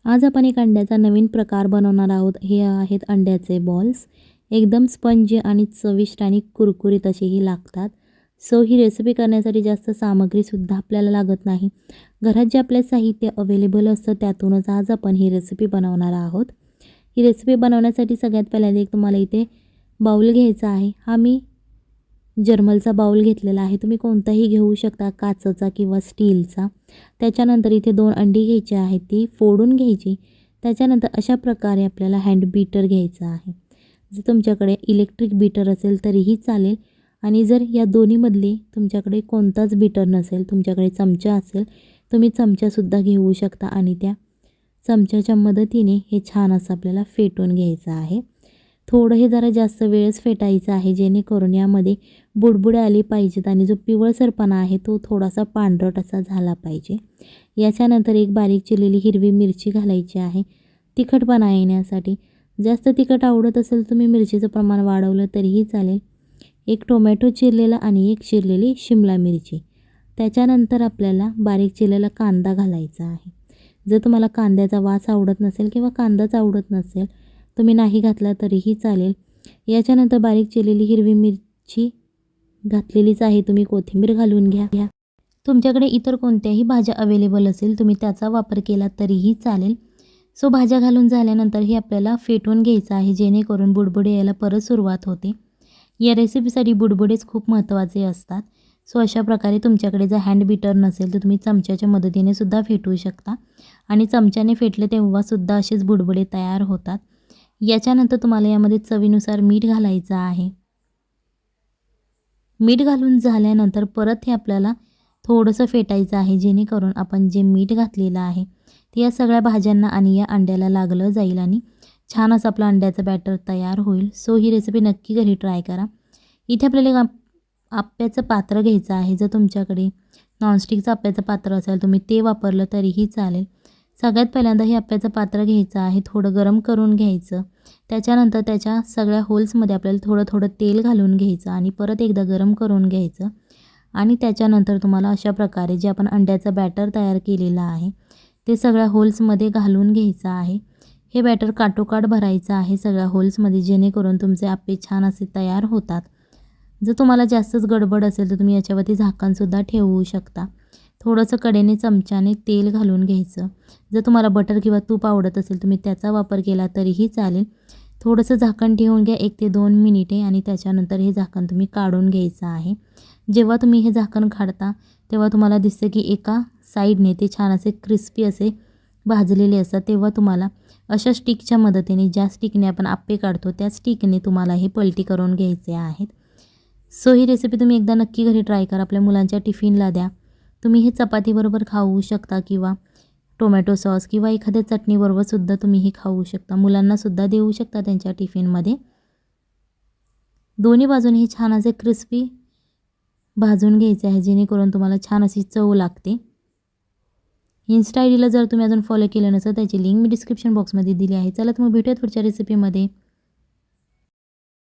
आज आपण एक अंड्याचा नवीन प्रकार बनवणार आहोत। हे आहेत अंड्याचे बॉल्स। एकदम स्पंजी आणि चविष्ट आणि कुरकुरीत असेही लागतात। सो ही रेसिपी करण्यासाठी जास्त सामग्रीसुद्धा आपल्याला लागत नाही। घरात जे आपले साहित्य अवेलेबल असतं त्यातूनच आज आपण ही रेसिपी बनवणार आहोत। ही रेसिपी बनवण्यासाठी सगळ्यात पहिल्यांदा एक तुम्हाला इथे बाउल घ्यायचा आहे। हा मी जर्मलचा बाउल घेतलेला आहे, तुम्ही कोणताही घेऊ शकता, काचेचा किंवा स्टीलचा। त्याच्यानंतर इथे 2 अंडी घ्यायची आहेत, ती फोडून घ्यायची। त्याच्यानंतर अशा प्रकारे आपल्याला हँड बीटर घ्यायचा आहे। जर तुमच्याकडे इलेक्ट्रिक बीटर असेल तरीही चालेल, आणि जर या दोन्हीमधले तुमच्याकडे कोणताच बीटर नसेल, तुमच्याकडे चमचा असेल, तुम्ही चमचासुद्धा घेऊ शकता आणि त्या चमच्याच्या मदतीने हे छान असं आपल्याला फेटून घ्यायचं आहे। थोडं हे जरा जास्त वेळच फेटायचं आहे, जेणेकरून यामध्ये बुडबुडे आली पाहिजेत आणि जो पिवळसरपणा आहे तो थोडासा पांढरट असा झाला पाहिजे। याच्यानंतर एक बारीक चिरलेली हिरवी मिरची घालायची आहे तिखटपणा येण्यासाठी। जास्त तिखट आवडत असेल तुम्ही मिरचीचं प्रमाण वाढवलं तरीही चालेल। एक टोमॅटो चिरलेला आणि एक चिरलेली शिमला मिरची। त्याच्यानंतर आपल्याला बारीक चिरलेला कांदा घालायचा आहे। जर तुम्हाला कांद्याचा वास आवडत नसेल किंवा कांदाच आवडत नसेल, तुम्ही नाही घातला तरीही चालेल। याच्यानंतर बारीक चिरलेली हिरवी मिरची घातलेलीच आहे, तुम्ही कोथिंबीर घालून घ्या। तुमच्याकडे इतर कोणत्याही भाज्या अवेलेबल असेल तुम्ही त्याचा वापर केला तरीही चालेल। सो भाज्या घालून झाल्यानंतर हे आपल्याला फेटून घ्यायचं आहे, जेणेकरून बुडबुडे यायला परत सुरुवात होते। या रेसिपीसाठी बुडबुडेच खूप महत्त्वाचे असतात। सो अशा प्रकारे तुमच्याकडे जर हँड बीटर नसेल तर तुम्ही चमच्याच्या मदतीने सुद्धा फेटू शकता, आणि चमच्याने फेटले तेव्हासुद्धा असेच बुडबुडे तयार होतात। याच्यानंतर तुम्हाला यामध्ये चवीनुसार मीठ घालायचं आहे। मीठ घालून झाल्यानंतर परत हे आपल्याला थोडंसं फेटायचं आहे, जेणेकरून आपण जे मीठ घातलेलं आहे ते या सगळ्या भाज्यांना आणि या अंड्याला लागलं जाईल आणि छान असं आपलं अंड्याचं बॅटर तयार होईल। सो ही रेसिपी नक्की घरी ट्राय करा। इथे आपल्याला आप्याचं पात्र घ्यायचं आहे। जर तुमच्याकडे नॉनस्टिकचं आप्याचं पात्र असेल तुम्ही ते वापरलं तरीही चालेल। सगळ्यात पहिल्यांदा हे आप्याचं पात्र घ्यायचं आहे, थोडं गरम करून घ्यायचं। त्याच्यानंतर त्याच्या सगळ्या होल्समध्ये आपल्याला थोडं थोडं तेल घालून घ्यायचं आणि परत एकदा गरम करून घ्यायचं। आणि त्याच्यानंतर तुम्हाला अशा प्रकारे जे आपण अंड्याचं बॅटर तयार केलेलं आहे ते सगळ्या होल्समध्ये घालून घ्यायचं आहे। हे बॅटर काठोकाठ भरायचं आहे सगळ्या होल्समध्ये, जेणेकरून तुमचे आप्पे छान असे तयार होतात। जर तुम्हाला जास्तच गडबड असेल तर तुम्ही याच्यावरती झाकणसुद्धा ठेवू शकता। थोडंसं कडेने चमच्याने तेल घालून घ्यायचं। जर तुम्हाला बटर किंवा तूप आवडत असेल तुम्ही त्याचा वापर केला तरीही चालेल। थोडंसं झाकण ठेवून घ्या 1 ते 2 मिनिटे, आणि त्याच्यानंतर हे झाकण तुम्ही काढून घ्यायचं आहे। जेव्हा तुम्ही हे झाकण काढता तेव्हा तुम्हाला दिसतं की एका साईडने ते छान असे क्रिस्पी असे भाजलेले असतात। तेव्हा तुम्हाला अशा स्टिकच्या मदतीने, ज्या स्टिकने आपण आप्पे काढतो त्या स्टिकने तुम्हाला हे पलटी करून घ्यायचे आहेत। सो ही रेसिपी तुम्ही एकदा नक्की घरी ट्राय करा, आपल्या मुलांच्या टिफिनला द्या। तुम्ही हे चपातीबरोबर खाऊ शकता किंवा टोमॅटो सॉस किंवा एखाद्या चटणीबरोबर सुद्धा तुम्ही हे खाऊ शकता। मुलांनासुद्धा देऊ शकता त्यांच्या टिफिनमध्ये। दोन्ही बाजूने हे छान असे क्रिस्पी भाजून घ्यायचे आहे, जेणेकरून तुम्हाला छान अशी चव लागते। इन्स्टा आयडीला जर तुम्ही अजून फॉलो केलं नसेल त्याची लिंक मी डिस्क्रिप्शन बॉक्समध्ये दिली आहे। चला तर मग भेटूयात पुढच्या रेसिपीमध्ये।